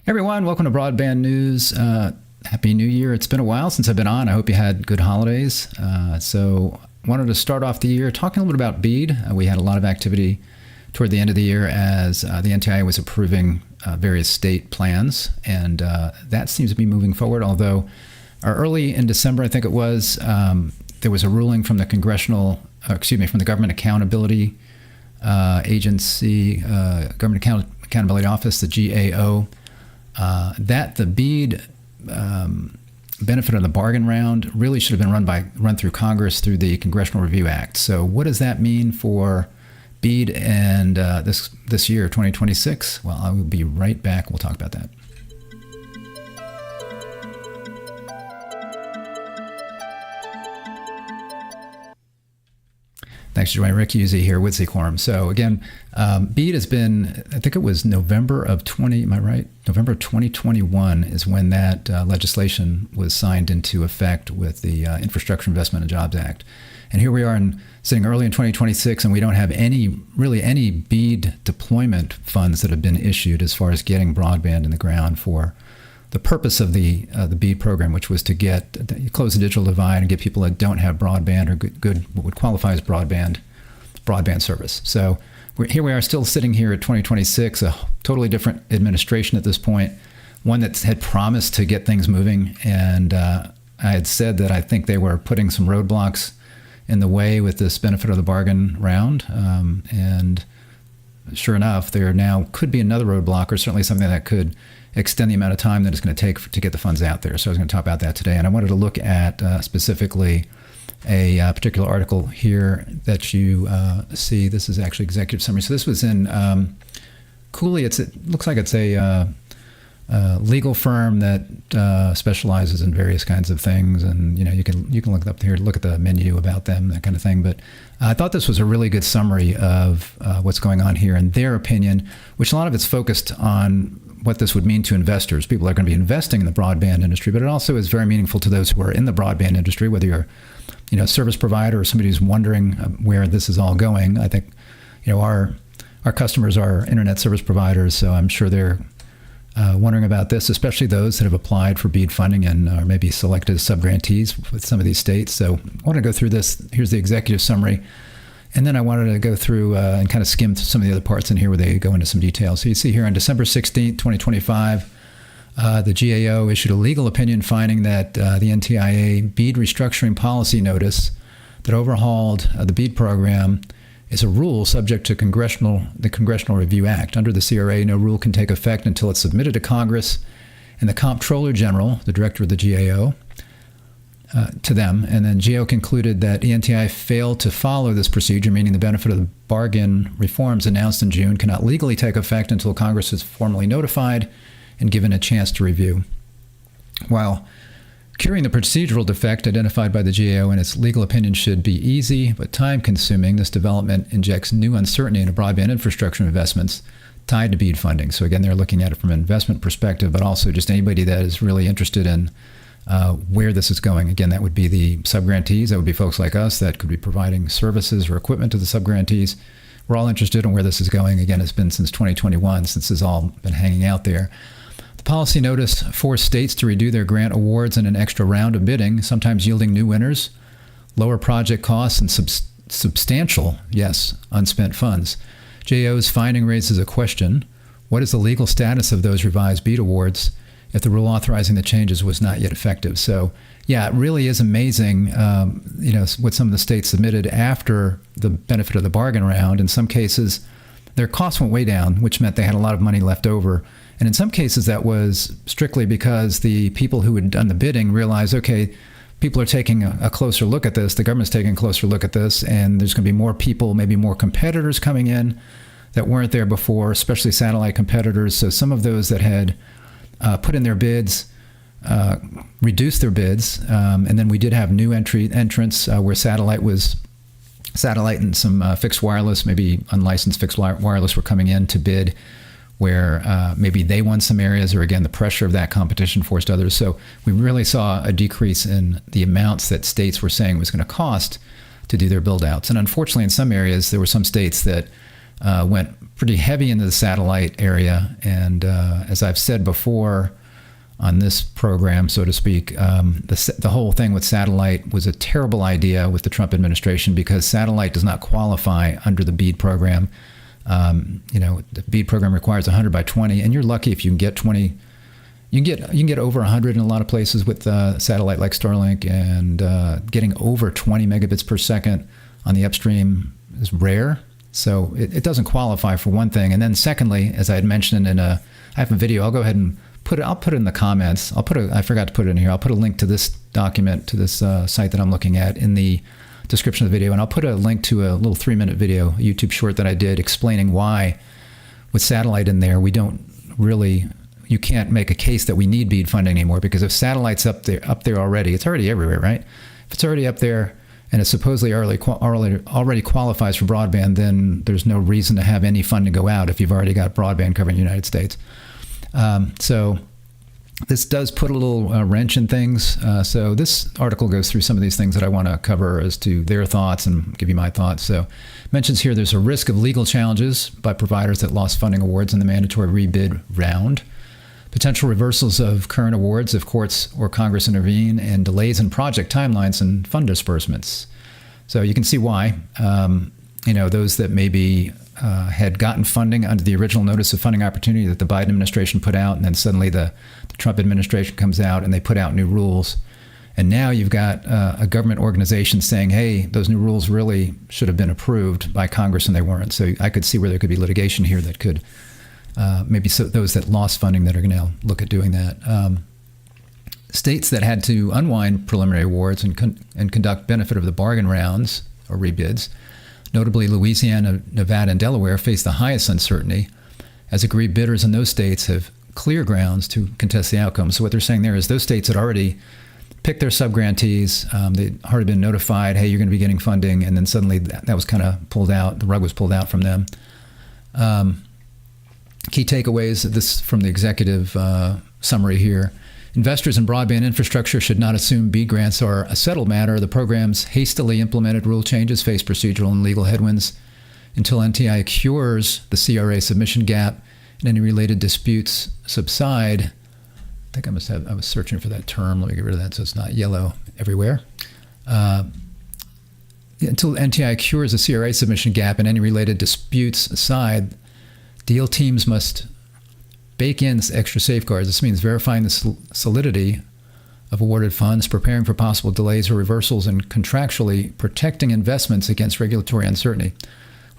Everyone, welcome to Broadband News. Happy New Year. It's been a while since I've been on. I hope you had good holidays. So wanted to start off the year talking a little bit about Bead. We had a lot of activity toward the end of the year as the NTIA was approving various state plans, and that seems to be moving forward, although early in December, I think it was, there was a ruling from the from the Government Accountability Agency, Government Accountability Office, the GAO, that the Bead benefit of the bargain round really should have been run through Congress through the Congressional Review Act. So what does that mean for Bead and this year, 2026? Well, I will be right back. We'll talk about that. Thanks for joining. Rick Uzzi here with Quorum. So again, Bead has been, I think it was November of 2021 is when that legislation was signed into effect with the Infrastructure Investment and Jobs Act. And here we are sitting early in 2026, and we don't have any Bead deployment funds that have been issued as far as getting broadband in the ground for the purpose of the Bead program, which was to close the digital divide and get people that don't have broadband or what would qualify as broadband service. So here we are still sitting here at 2026, a totally different administration at this point, one that had promised to get things moving. And I had said that I think they were putting some roadblocks in the way with this benefit of the bargain round. And sure enough, there now could be another roadblock, or certainly something that could extend the amount of time that it's going to take to get the funds out there. So I was going to talk about that today. And I wanted to look at specifically a particular article here that you see. This is actually executive summary. So this was in Cooley. It looks like it's a legal firm that specializes in various kinds of things. And you can look it up here, look at the menu about them, that kind of thing. But I thought this was a really good summary of what's going on here in their opinion, which a lot of it's focused on what this would mean to investors. People are going to be investing in the broadband industry, but it also is very meaningful to those who are in the broadband industry, whether you're a service provider or somebody who's wondering where this is all going. I think our customers are internet service providers, so I'm sure they're wondering about this, especially those that have applied for Bead funding and are maybe selected as subgrantees with some of these states. So I want to go through this. Here's the executive summary. And then I wanted to go through and kind of skim some of the other parts in here where they go into some details. So you see here on December 16th, 2025, the GAO issued a legal opinion finding that the NTIA Bead restructuring policy notice that overhauled the Bead program is a rule subject to the Congressional Review Act. Under the CRA, no rule can take effect until it's submitted to Congress and the Comptroller General, the director of the GAO, to them. And then GAO concluded that the NTIA failed to follow this procedure, meaning the benefit of the bargain reforms announced in June cannot legally take effect until Congress is formally notified and given a chance to review. While curing the procedural defect identified by the GAO in its legal opinion should be easy but time-consuming, this development injects new uncertainty into broadband infrastructure investments tied to Bead funding. So again, they're looking at it from an investment perspective, but also just anybody that is really interested in where this is going. Again, that would be the subgrantees. That would be folks like us that could be providing services or equipment to the subgrantees. We're all interested in where this is going. Again, it's been since 2021 since this has all been hanging out there. The policy notice forced states to redo their grant awards in an extra round of bidding, sometimes yielding new winners, lower project costs, and substantial, unspent funds. GAO's finding raises a question: what is the legal status of those revised Bead awards if the rule authorizing the changes was not yet effective? So, it really is amazing, what some of the states submitted after the benefit of the bargain round. In some cases, their costs went way down, which meant they had a lot of money left over. And in some cases, that was strictly because the people who had done the bidding realized, okay, people are taking a closer look at this. The government's taking a closer look at this, and there's going to be more people, maybe more competitors coming in that weren't there before, especially satellite competitors. So some of those that had put in their bids, reduced their bids, and then we did have new entrants where satellite and some fixed wireless, maybe unlicensed fixed wireless were coming in to bid, where maybe they won some areas, or again, the pressure of that competition forced others. So we really saw a decrease in the amounts that states were saying was going to cost to do their build outs. And unfortunately, in some areas, there were some states that went pretty heavy into the satellite area. And as I've said before on this program, so to speak, the whole thing with satellite was a terrible idea with the Trump administration because satellite does not qualify under the Bead program. The Bead program requires 100 by 20, and you're lucky if you can get 20. You can get over 100 in a lot of places with satellite like Starlink, and getting over 20 megabits per second on the upstream is rare. So it doesn't qualify for one thing. And then secondly, as I had mentioned I have a video. I'll go ahead and I'll put it in the comments. I forgot to put it in here. I'll put a link to this document, to this site that I'm looking at in the description of the video. And I'll put a link to a little 3-minute video, a YouTube short that I did explaining why with satellite in there, you can't make a case that we need Bead funding anymore, because if satellite's up there already, it's already everywhere, right? If it's already up there and it supposedly already qualifies for broadband, then there's no reason to have any funding go out if you've already got broadband covering the United States. So this does put a little wrench in things. So this article goes through some of these things that I want to cover as to their thoughts and give you my thoughts. So it mentions here there's a risk of legal challenges by providers that lost funding awards in the mandatory rebid round, potential reversals of current awards if courts or Congress intervene, and delays in project timelines and fund disbursements. So you can see why. Those that maybe had gotten funding under the original notice of funding opportunity that the Biden administration put out, and then suddenly the Trump administration comes out and they put out new rules. And now you've got a government organization saying, hey, those new rules really should have been approved by Congress, and they weren't. So I could see where there could be litigation here that could those that lost funding that are going to look at doing that. States that had to unwind preliminary awards and conduct benefit of the bargain rounds or rebids, notably Louisiana, Nevada, and Delaware, face the highest uncertainty, as agreed bidders in those states have clear grounds to contest the outcome. So what they're saying there is those states had already picked their subgrantees. They'd already been notified, hey, you're going to be getting funding, and then suddenly that was kind of pulled out. The rug was pulled out from them. Key takeaways this from the executive summary here. Investors in broadband infrastructure should not assume BEAD grants are a settled matter. The program's hastily implemented rule changes face procedural and legal headwinds until NTIA cures the CRA submission gap and any related disputes subside. I think I was searching for that term. Let me get rid of that so it's not yellow everywhere. Until NTIA cures the CRA submission gap and any related disputes aside, deal teams must bake in extra safeguards. This means verifying the solidity of awarded funds, preparing for possible delays or reversals, and contractually protecting investments against regulatory uncertainty.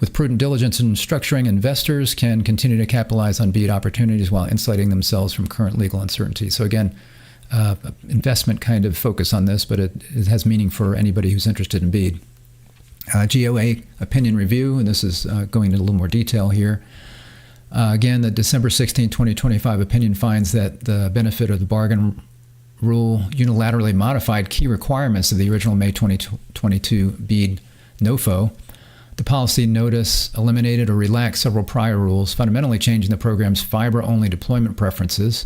With prudent diligence in structuring, investors can continue to capitalize on BEAD opportunities while insulating themselves from current legal uncertainty. So again, investment kind of focus on this, but it has meaning for anybody who's interested in BEAD. GAO opinion review, and this is going into a little more detail here. Again, the December 16, 2025 opinion finds that the benefit of the bargain rule unilaterally modified key requirements of the original May 2022 BEAD NOFO. The policy notice eliminated or relaxed several prior rules, fundamentally changing the program's fiber-only deployment preferences,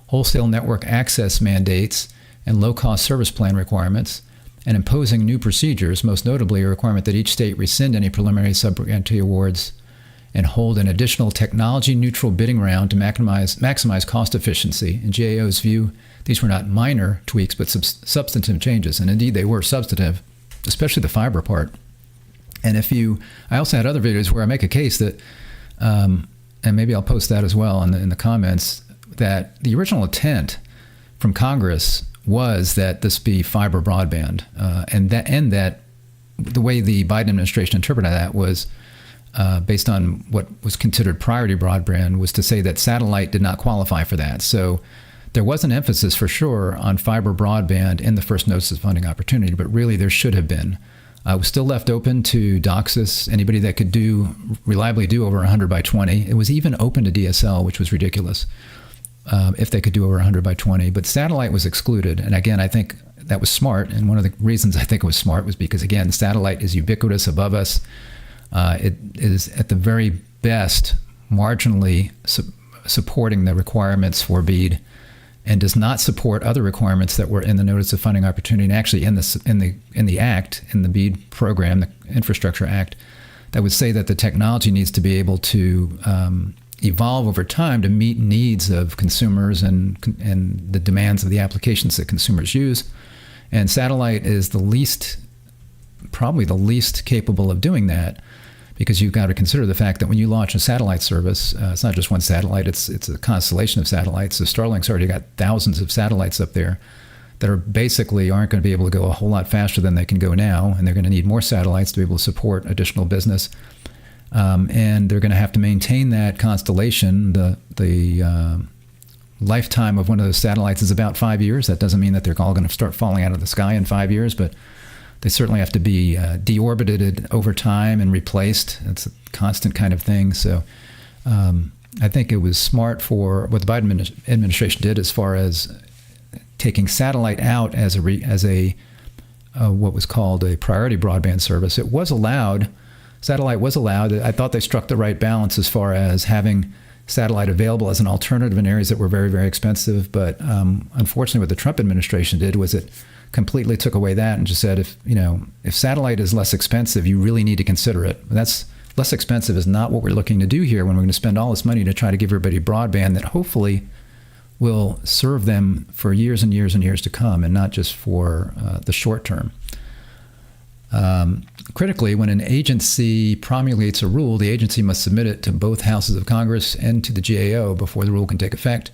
wholesale network access mandates, and low-cost service plan requirements, and imposing new procedures, most notably a requirement that each state rescind any preliminary subgrantee awards and hold an additional technology-neutral bidding round to maximize cost efficiency. In GAO's view, these were not minor tweaks, but substantive changes, and indeed they were substantive, especially the fiber part. And I also had other videos where I make a case that, and maybe I'll post that as well in the comments, that the original intent from Congress was that this be fiber broadband, and that the way the Biden administration interpreted that was based on what was considered priority broadband, was to say that satellite did not qualify for that. So there was an emphasis for sure on fiber broadband in the first notice of funding opportunity, but really there should have been. It was still left open to DOCSIS, anybody that could reliably do over 100 by 20. It was even open to DSL, which was ridiculous, if they could do over 100 by 20. But satellite was excluded. And again, I think that was smart. And one of the reasons I think it was smart was because, again, satellite is ubiquitous above us. It is at the very best marginally supporting the requirements for BEAD, and does not support other requirements that were in the Notice of Funding Opportunity, and actually in the Act, in the BEAD program, the Infrastructure Act, that would say that the technology needs to be able to evolve over time to meet needs of consumers and the demands of the applications that consumers use. And satellite is probably the least capable of doing that, because you've got to consider the fact that when you launch a satellite service, it's not just one satellite, it's a constellation of satellites. So Starlink's already got thousands of satellites up there that aren't going to be able to go a whole lot faster than they can go now, and they're going to need more satellites to be able to support additional business. And they're going to have to maintain that constellation. The lifetime of one of those satellites is about 5 years. That doesn't mean that they're all going to start falling out of the sky in 5 years, but they certainly have to be deorbited over time and replaced. It's a constant kind of thing. So I think it was smart for what the Biden administration did as far as taking satellite out as a what was called a priority broadband service. It was allowed. Satellite was allowed. I thought they struck the right balance as far as having satellite available as an alternative in areas that were very, very expensive. But unfortunately, what the Trump administration did was it completely took away that and just said, if satellite is less expensive, you really need to consider it. That's less expensive is not what we're looking to do here when we're going to spend all this money to try to give everybody broadband that hopefully will serve them for years and years and years to come, and not just for the short term. Critically, when an agency promulgates a rule, the agency must submit it to both houses of Congress and to the GAO before the rule can take effect.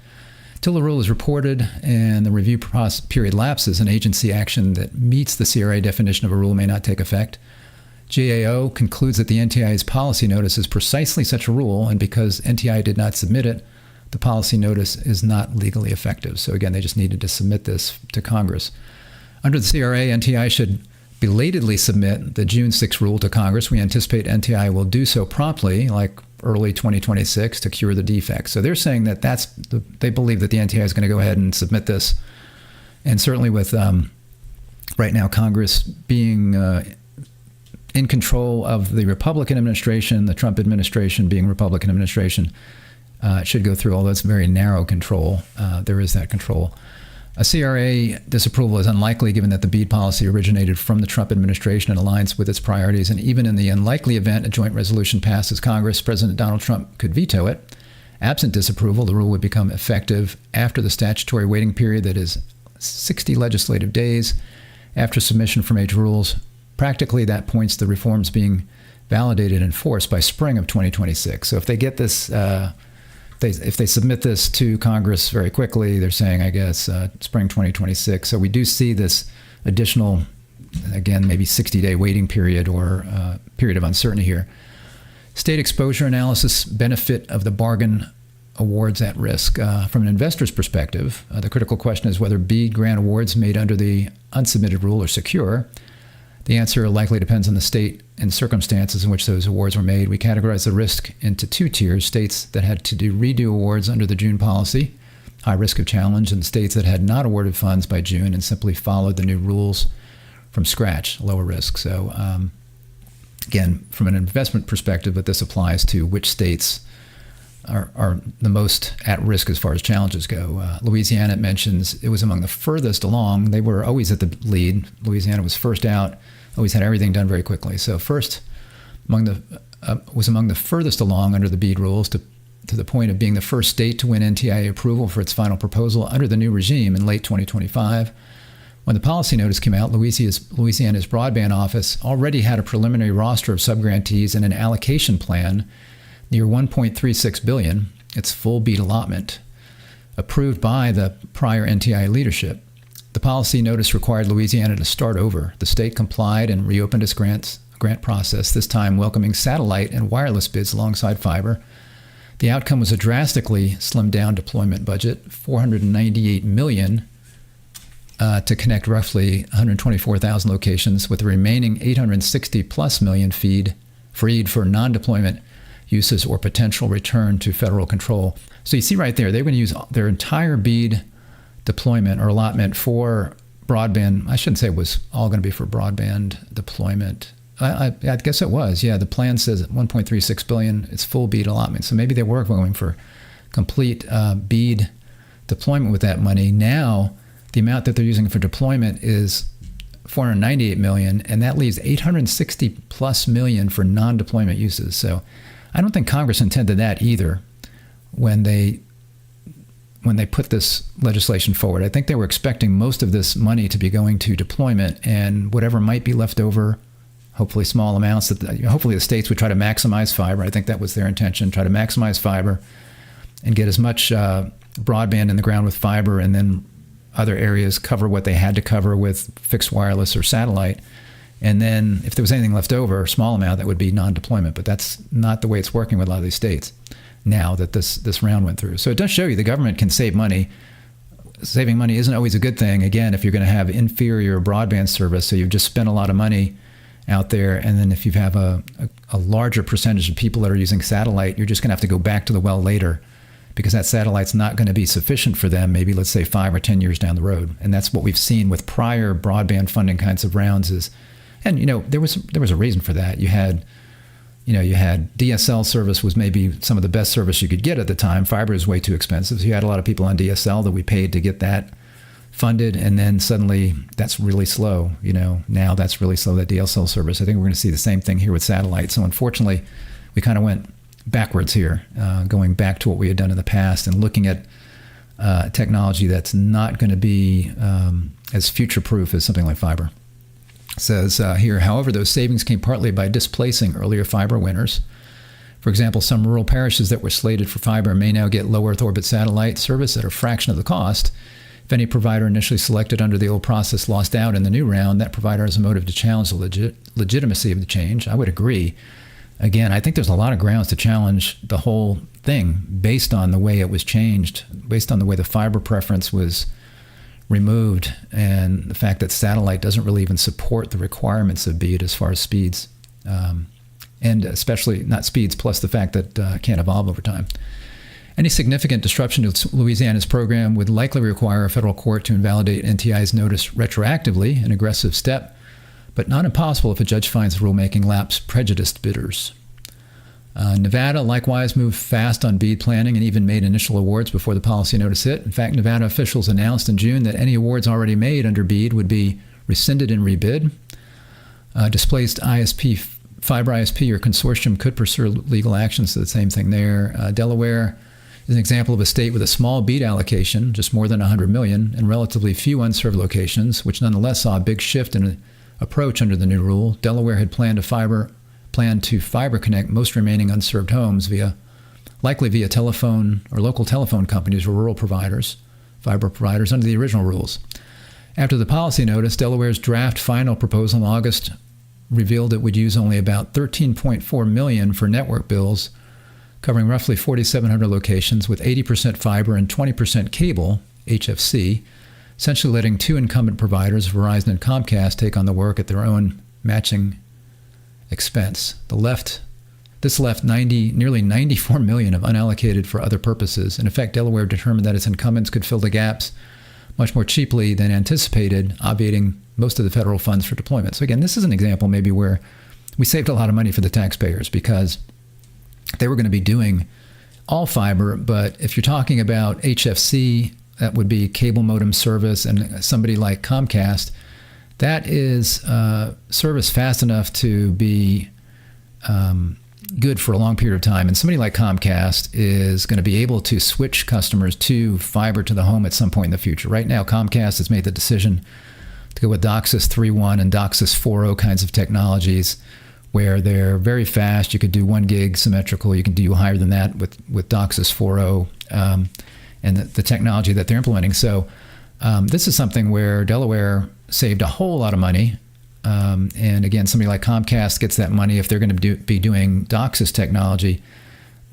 Till the rule is reported and the review period lapses, an agency action that meets the CRA definition of a rule may not take effect. GAO concludes that the NTIA's policy notice is precisely such a rule, and because NTIA did not submit it, the policy notice is not legally effective. So again, they just needed to submit this to Congress. Under the CRA, NTIA should belatedly submit the June 6 rule to Congress. We anticipate NTIA will do so promptly, like early 2026, to cure the defects. So they're saying that they believe that the NTIA is going to go ahead and submit this. And certainly with right now Congress being in control of the Republican administration, the Trump administration being Republican administration, it should go through all that's very narrow control. There is that control. A CRA disapproval is unlikely given that the Bead policy originated from the Trump administration and aligns with its priorities. And even in the unlikely event a joint resolution passes Congress, President Donald Trump could veto it. Absent disapproval, the rule would become effective after the statutory waiting period, that is 60 legislative days after submission for major rules. Practically, that points to the reforms being validated and enforced by spring of 2026. So if they get this if they submit this to Congress very quickly, they're saying, I guess, spring 2026. So we do see this additional, again, maybe 60-day waiting period or period of uncertainty here. State exposure analysis, benefit of the bargain awards at risk. From an investor's perspective, the critical question is whether Bead grant awards made under the unsubmitted rule are secure. The answer likely depends on the state and circumstances in which those awards were made. We categorize the risk into two tiers: states that had to redo awards under the June policy, high risk of challenge, and states that had not awarded funds by June and simply followed the new rules from scratch, lower risk. So again, from an investment perspective, but this applies to which states are the most at risk as far as challenges go. Louisiana, it mentions, it was among the furthest along. They were always at the lead. Louisiana was first out, always had everything done very quickly. So first was among the furthest along under the Bead rules to the point of being the first state to win NTIA approval for its final proposal under the new regime in late 2025. When the policy notice came out, Louisiana's broadband office already had a preliminary roster of subgrantees and an allocation plan near $1.36 billion, its full Bead allotment, approved by the prior NTIA leadership. The policy notice required Louisiana to start over. The state complied and reopened its grant process, this time welcoming satellite and wireless bids alongside fiber. The outcome was a drastically slimmed down deployment budget, $498 million to connect roughly 124,000 locations, with the remaining $860+ million freed for non-deployment uses or potential return to federal control. So you see right there, they're going to use their entire Bead deployment or allotment for broadband. I shouldn't say it was all going to be for broadband deployment. I guess it was. Yeah, the plan says $1.36 billion, it's full Bead allotment. So maybe they were going for complete Bead deployment with that money. Now, the amount that they're using for deployment is $498 million, and that leaves $860 plus million for non-deployment uses. So I don't think Congress intended that either when they put this legislation forward. I think they were expecting most of this money to be going to deployment, and whatever might be left over, hopefully small amounts, hopefully the states would try to maximize fiber. I think that was their intention, try to maximize fiber and get as much broadband in the ground with fiber, and then other areas cover what they had to cover with fixed wireless or satellite. And then if there was anything left over, a small amount, that would be non-deployment. But that's not the way it's working with a lot of these states now that this round went through. So it does show you the government can save money. Saving money isn't always a good thing, again, if you're going to have inferior broadband service. So you've just spent a lot of money out there, and then if you have a larger percentage of people that are using satellite, you're just going to have to go back to the well later, because that satellite's not going to be sufficient for them, maybe let's say 5 or 10 years down the road. And that's what we've seen with prior broadband funding kinds of rounds and there was a reason for that. You had DSL service was maybe some of the best service you could get at the time. Fiber is way too expensive. So you had a lot of people on DSL that we paid to get that funded, and then suddenly that's really slow. Now that's really slow, that DSL service. I think we're going to see the same thing here with satellite. So unfortunately, we kind of went backwards here, going back to what we had done in the past and looking at technology that's not going to be as future-proof as something like fiber. It says here, however, those savings came partly by displacing earlier fiber winners. For example, some rural parishes that were slated for fiber may now get low Earth orbit satellite service at a fraction of the cost. If any provider initially selected under the old process lost out in the new round, that provider has a motive to challenge the legitimacy of the change. I would agree. Again, I think there's a lot of grounds to challenge the whole thing based on the way it was changed, based on the way the fiber preference was removed, and the fact that satellite doesn't really even support the requirements of Bead as far as speeds, and especially not speeds, plus the fact that it can't evolve over time. Any significant disruption to Louisiana's program would likely require a federal court to invalidate NTIA's notice retroactively, an aggressive step, but not impossible if a judge finds the rulemaking laps prejudiced bidders. Nevada likewise moved fast on Bead planning and even made initial awards before the policy notice hit. In fact, Nevada officials announced in June that any awards already made under Bead would be rescinded and rebid. Displaced ISP, fiber ISP or consortium could pursue legal actions, so the same thing there. Delaware is an example of a state with a small Bead allocation, just more than $100 million, and relatively few unserved locations, which nonetheless saw a big shift in approach under the new rule. Delaware had planned to fiber connect most remaining unserved homes likely via telephone or local telephone companies or rural providers, fiber providers under the original rules. After the policy notice, Delaware's draft final proposal in August revealed it would use only about $13.4 million for network bills, covering roughly 4,700 locations with 80% fiber and 20% cable, HFC, essentially letting two incumbent providers, Verizon and Comcast, take on the work at their own matching expense. This left nearly $94 million of unallocated for other purposes. In effect, Delaware determined that its incumbents could fill the gaps much more cheaply than anticipated, obviating most of the federal funds for deployment. So again, this is an example maybe where we saved a lot of money for the taxpayers because they were going to be doing all fiber, but if you're talking about HFC, that would be cable modem service, and somebody like Comcast, that is service fast enough to be good for a long period of time. And somebody like Comcast is going to be able to switch customers to fiber to the home at some point in the future. Right now, Comcast has made the decision to go with DOCSIS 3.1 and DOCSIS 4.0 kinds of technologies, where they're very fast. You could do 1 gig symmetrical. You can do higher than that with DOCSIS 4.0 and the technology that they're implementing. So this is something where Delaware saved a whole lot of money. And again, somebody like Comcast gets that money if they're going to be doing DOCSIS technology.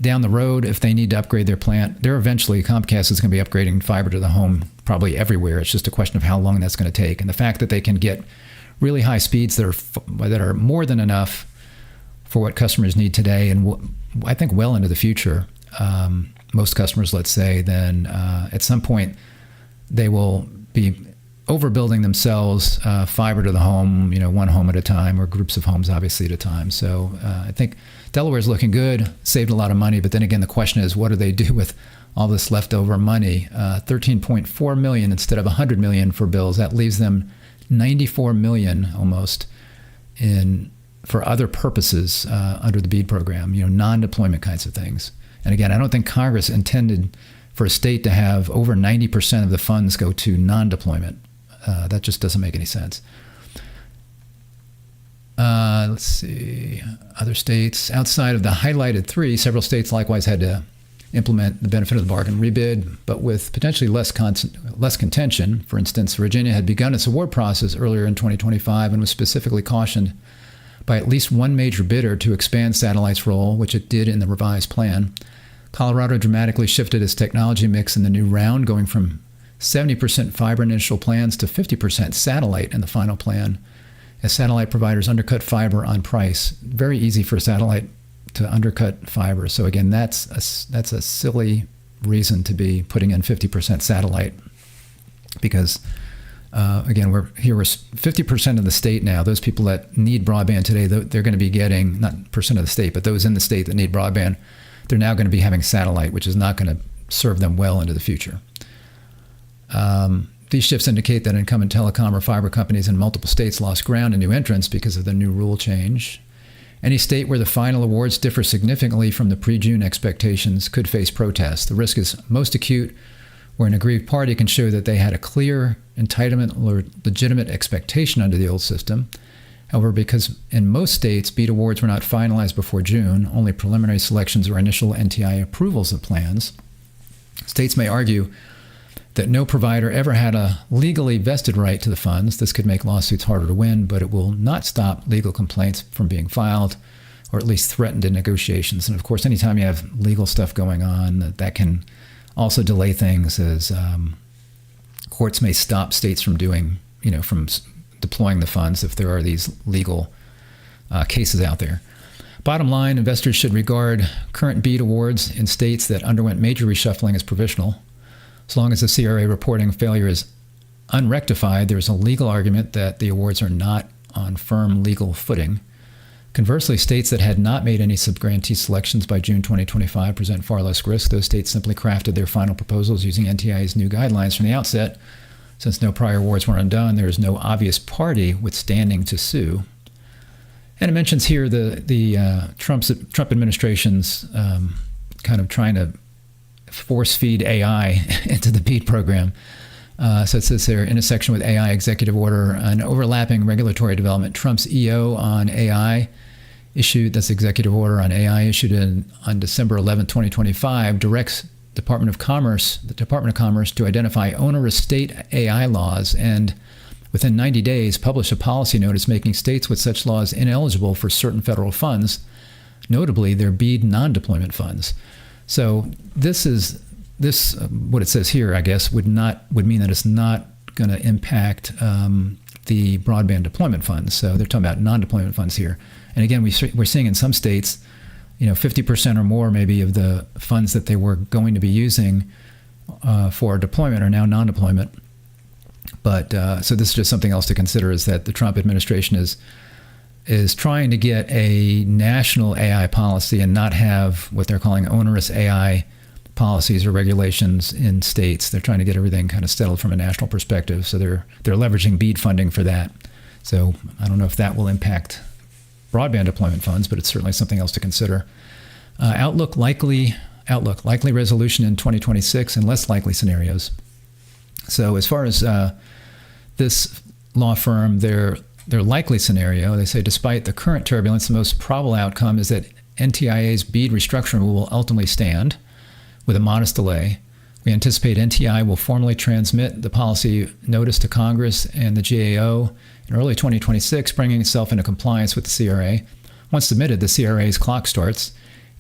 Down the road, if they need to upgrade their plant, Comcast is going to be upgrading fiber to the home probably everywhere. It's just a question of how long that's going to take. And the fact that they can get really high speeds that are more than enough for what customers need today, and I think well into the future, most customers, let's say, then at some point they will be overbuilding themselves fiber to the home, one home at a time or groups of homes obviously at a time. So I think Delaware's looking good, saved a lot of money, but then again the question is, what do they do with all this leftover money? $13.4 million instead of $100 million for bills. That leaves them $94 million almost for other purposes under the Bead program, non-deployment kinds of things. And again, I don't think Congress intended for a state to have over 90% of the funds go to non-deployment. That just doesn't make any sense. Let's see. Other states outside of the highlighted three, several states likewise had to implement the benefit of the bargain rebid, but with potentially less contention. For instance, Virginia had begun its award process earlier in 2025 and was specifically cautioned by at least one major bidder to expand satellite's role, which it did in the revised plan. Colorado dramatically shifted its technology mix in the new round, going from 70% fiber in initial plans to 50% satellite in the final plan, as satellite providers undercut fiber on price. Very easy for satellite to undercut fiber. So again, that's a silly reason to be putting in 50% satellite, because again, we're 50% of the state now. Those people that need broadband today, they're going to be getting, not percent of the state, but those in the state that need broadband, they're now going to be having satellite, which is not going to serve them well into the future. These shifts indicate that incumbent telecom or fiber companies in multiple states lost ground to new entrants because of the new rule change. Any state where the final awards differ significantly from the pre-June expectations could face protests. The risk is most acute where an aggrieved party can show that they had a clear entitlement or legitimate expectation under the old system. However, because in most states, BEAD awards were not finalized before June, only preliminary selections or initial NTIA approvals of plans, states may argue that no provider ever had a legally vested right to the funds. This could make lawsuits harder to win, but it will not stop legal complaints from being filed, or at least threatened in negotiations. And of course, anytime you have legal stuff going on, that can also delay things, as courts may stop states from from deploying the funds if there are these legal cases out there. Bottom line, investors should regard current BEAD awards in states that underwent major reshuffling as provisional. As long as the CRA reporting failure is unrectified, there is a legal argument that the awards are not on firm legal footing. Conversely, states that had not made any subgrantee selections by June 2025 present far less risk. Those states simply crafted their final proposals using NTIA's new guidelines from the outset. Since no prior awards were undone, there is no obvious party with standing to sue. And it mentions here the Trump administration's kind of trying to force feed AI into the BEAD program. So it says there, intersection with AI executive order, an overlapping regulatory development. Trump's EO on AI issued, that's executive order on AI issued on December 11, 2025, directs the Department of Commerce to identify onerous state AI laws and within 90 days publish a policy notice making states with such laws ineligible for certain federal funds, notably their BEAD non-deployment funds. So what it says here, I guess, would mean that it's not going to impact the broadband deployment funds. So they're talking about non-deployment funds here. And again, we're seeing in some states, 50% or more maybe of the funds that they were going to be using for deployment are now non-deployment. But so this is just something else to consider, is that the Trump administration is trying to get a national AI policy and not have what they're calling onerous AI policies or regulations in states. They're trying to get everything kind of settled from a national perspective. So they're leveraging BEAD funding for that. So I don't know if that will impact broadband deployment funds, but it's certainly something else to consider. Outlook likely resolution in 2026 and less likely scenarios. So as far as this law firm, their likely scenario, they say, despite the current turbulence, the most probable outcome is that NTIA's BEAD restructuring will ultimately stand with a modest delay. We anticipate NTIA will formally transmit the policy notice to Congress and the GAO in early 2026, bringing itself into compliance with the CRA. Once submitted, the CRA's clock starts.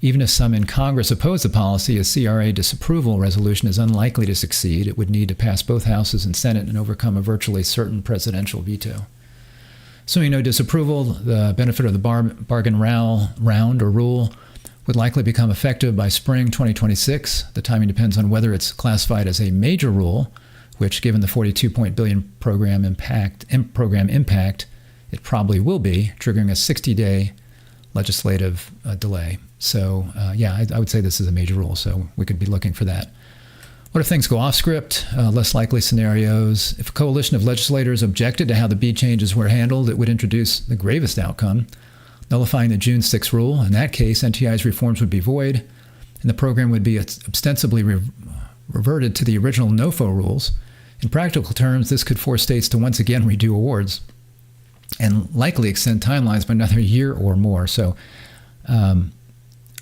Even if some in Congress oppose the policy, a CRA disapproval resolution is unlikely to succeed. It would need to pass both houses and Senate and overcome a virtually certain presidential veto. Assuming no disapproval, the benefit of the bargain round or rule would likely become effective by spring 2026. The timing depends on whether it's classified as a major rule, which, given the $42 billion program impact, it probably will be, triggering a 60-day legislative delay. So, I would say this is a major rule, so we could be looking for that. What if things go off script? Less likely scenarios. If a coalition of legislators objected to how the Bead changes were handled, it would introduce the gravest outcome, nullifying the June 6 rule. In that case, NTIA's reforms would be void, and the program would be ostensibly reverted to the original NOFO rules. In practical terms, this could force states to once again redo awards and likely extend timelines by another year or more. So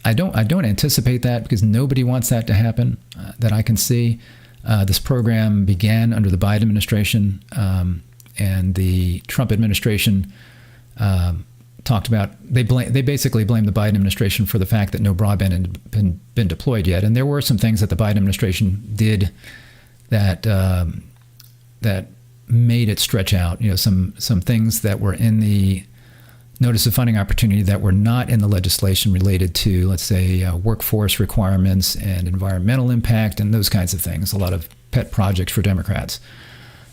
I don't anticipate that, because nobody wants that to happen that I can see. This program began under the Biden administration, and the Trump administration talked about, they basically blamed the Biden administration for the fact that no broadband had been deployed yet. And there were some things that the Biden administration did that that made it stretch out. Some things that were in the notice of funding opportunity that were not in the legislation related to, let's say, workforce requirements and environmental impact and those kinds of things. A lot of pet projects for Democrats.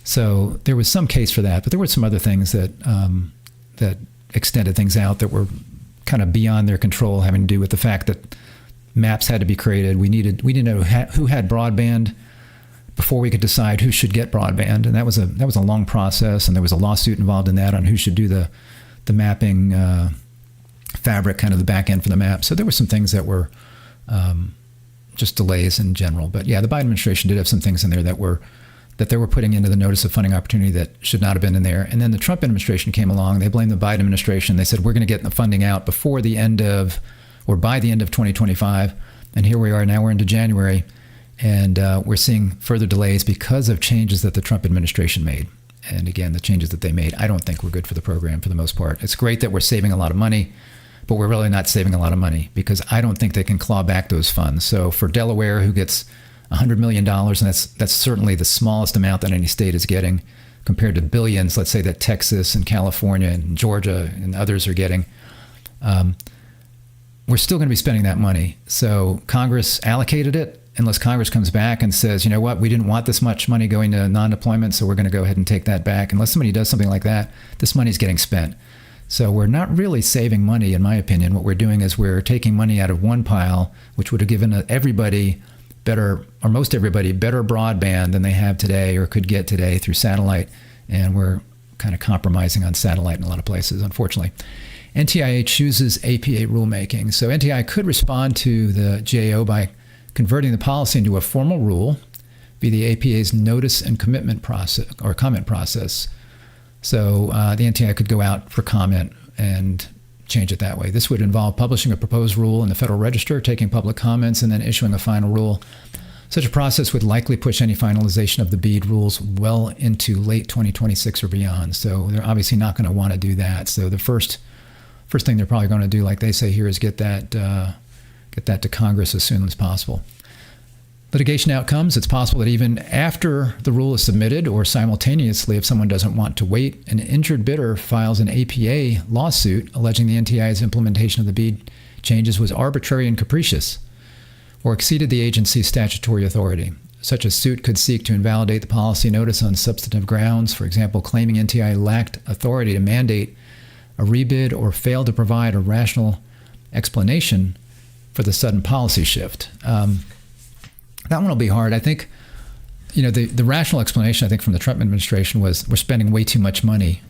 So there was some case for that, but there were some other things that that extended things out that were kind of beyond their control, having to do with the fact that maps had to be created. We didn't know who had broadband before we could decide who should get broadband, and that was a long process, and there was a lawsuit involved in that on who should do the mapping fabric, kind of the back end for the map. So there were some things that were just delays in general. But yeah, the Biden administration did have some things in there that they were putting into the notice of funding opportunity that should not have been in there. And then the Trump administration came along. They blamed the Biden administration. They said, we're going to get the funding out before the end of, or by the end of 2025. And here we are now, we're into January. And we're seeing further delays because of changes that the Trump administration made. And again, the changes that they made, I don't think were good for the program for the most part. It's great that we're saving a lot of money, but we're really not saving a lot of money, because I don't think they can claw back those funds. So for Delaware, who gets $100 million, and that's certainly the smallest amount that any state is getting compared to billions, let's say, that Texas and California and Georgia and others are getting, we're still going to be spending that money. So Congress allocated it. Unless Congress comes back and says, you know what, we didn't want this much money going to non-deployment, so we're going to go ahead and take that back. Unless somebody does something like that, this money's getting spent. So we're not really saving money, in my opinion. What we're doing is we're taking money out of one pile, which would have given everybody better, or most everybody, better broadband than they have today or could get today through satellite. And we're kind of compromising on satellite in a lot of places, unfortunately. NTIA chooses APA rulemaking. So NTIA could respond to the GAO by converting the policy into a formal rule via the APA's notice and commitment process or comment process. So the NTIA could go out for comment and change it that way. This would involve publishing a proposed rule in the Federal Register, taking public comments, and then issuing a final rule. Such a process would likely push any finalization of the Bead rules well into late 2026 or beyond. So they're obviously not going to want to do that. So the first thing they're probably going to do, like they say here, is get that to Congress as soon as possible. Litigation outcomes. It's possible that even after the rule is submitted, or simultaneously, if someone doesn't want to wait, an injured bidder files an APA lawsuit alleging the NTIA's implementation of the Bead changes was arbitrary and capricious, or exceeded the agency's statutory authority. Such a suit could seek to invalidate the policy notice on substantive grounds, for example, claiming NTIA lacked authority to mandate a rebid or failed to provide a rational explanation for the sudden policy shift. That one will be hard. I think, the rational explanation, I think, from the Trump administration was, we're spending way too much money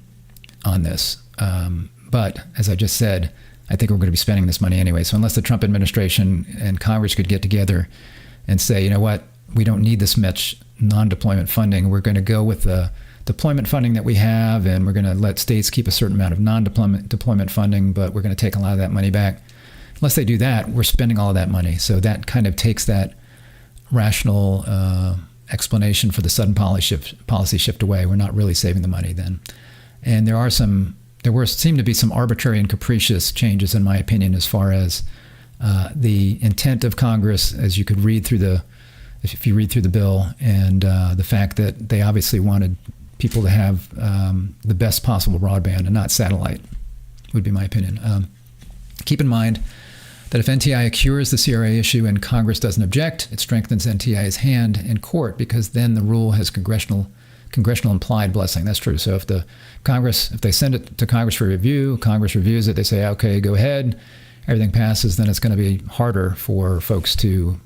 on this. But as I just said, I think we're going to be spending this money anyway. So unless the Trump administration and Congress could get together and say, you know what, we don't need this much non-deployment funding, we're going to go with the deployment funding that we have, and we're going to let states keep a certain amount of non-deployment funding, but we're going to take a lot of that money back. Unless they do that, we're spending all of that money. So that kind of takes that rational explanation for the sudden policy shift away. We're not really saving the money then. And there seem to be some arbitrary and capricious changes, in my opinion, as far as the intent of Congress, as you could read through if you read through the bill, and the fact that they obviously wanted people to have the best possible broadband and not satellite, would be my opinion. Keep in mind that if NTIA cures the CRA issue and Congress doesn't object, it strengthens NTIA's hand in court, because then the rule has congressional implied blessing. That's true. So if they send it to Congress for review, Congress reviews it, they say, okay, go ahead, everything passes, then it's going to be harder for folks to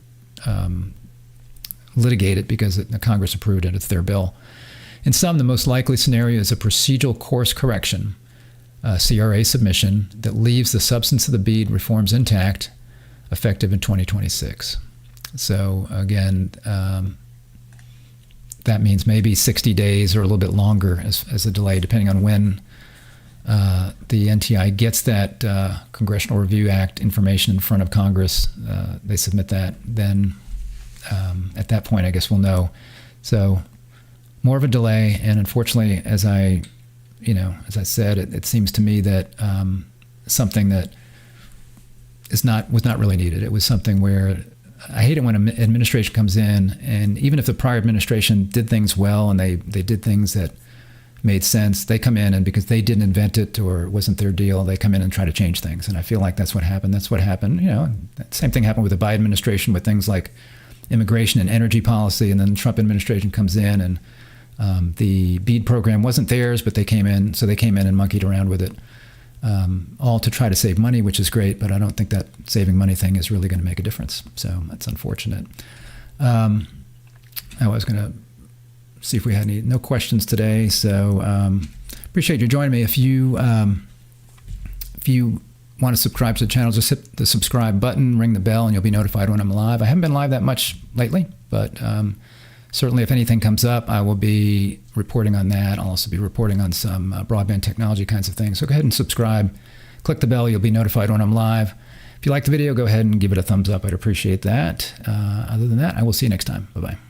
litigate it because the Congress approved it. It's their bill. In sum, the most likely scenario is a procedural course correction, CRA submission, that leaves the substance of the Bead reforms intact, effective in 2026. So again, that means maybe 60 days or a little bit longer as a delay, depending on when the NTIA gets that Congressional Review Act information in front of Congress. They submit that. Then at that point, I guess we'll know. So more of a delay. And unfortunately, as I said, it seems to me that something that was not really needed. It was something where I hate it when an administration comes in, and even if the prior administration did things well and they did things that made sense, they come in and because they didn't invent it or it wasn't their deal, they come in and try to change things. And I feel like that's what happened. That's what happened. Same thing happened with the Biden administration with things like immigration and energy policy, and then the Trump administration comes in and the Bead program wasn't theirs, but they came in and monkeyed around with it, all to try to save money, which is great, but I don't think that saving money thing is really going to make a difference. So that's unfortunate. I was going to see if we had no questions today. So appreciate you joining me. If you want to subscribe to the channel, just hit the subscribe button, ring the bell, and you'll be notified when I'm live. I haven't been live that much lately, but certainly if anything comes up, I will be reporting on that. I'll also be reporting on some broadband technology kinds of things. So go ahead and subscribe. Click the bell. You'll be notified when I'm live. If you like the video, go ahead and give it a thumbs up. I'd appreciate that. Other than that, I will see you next time. Bye-bye.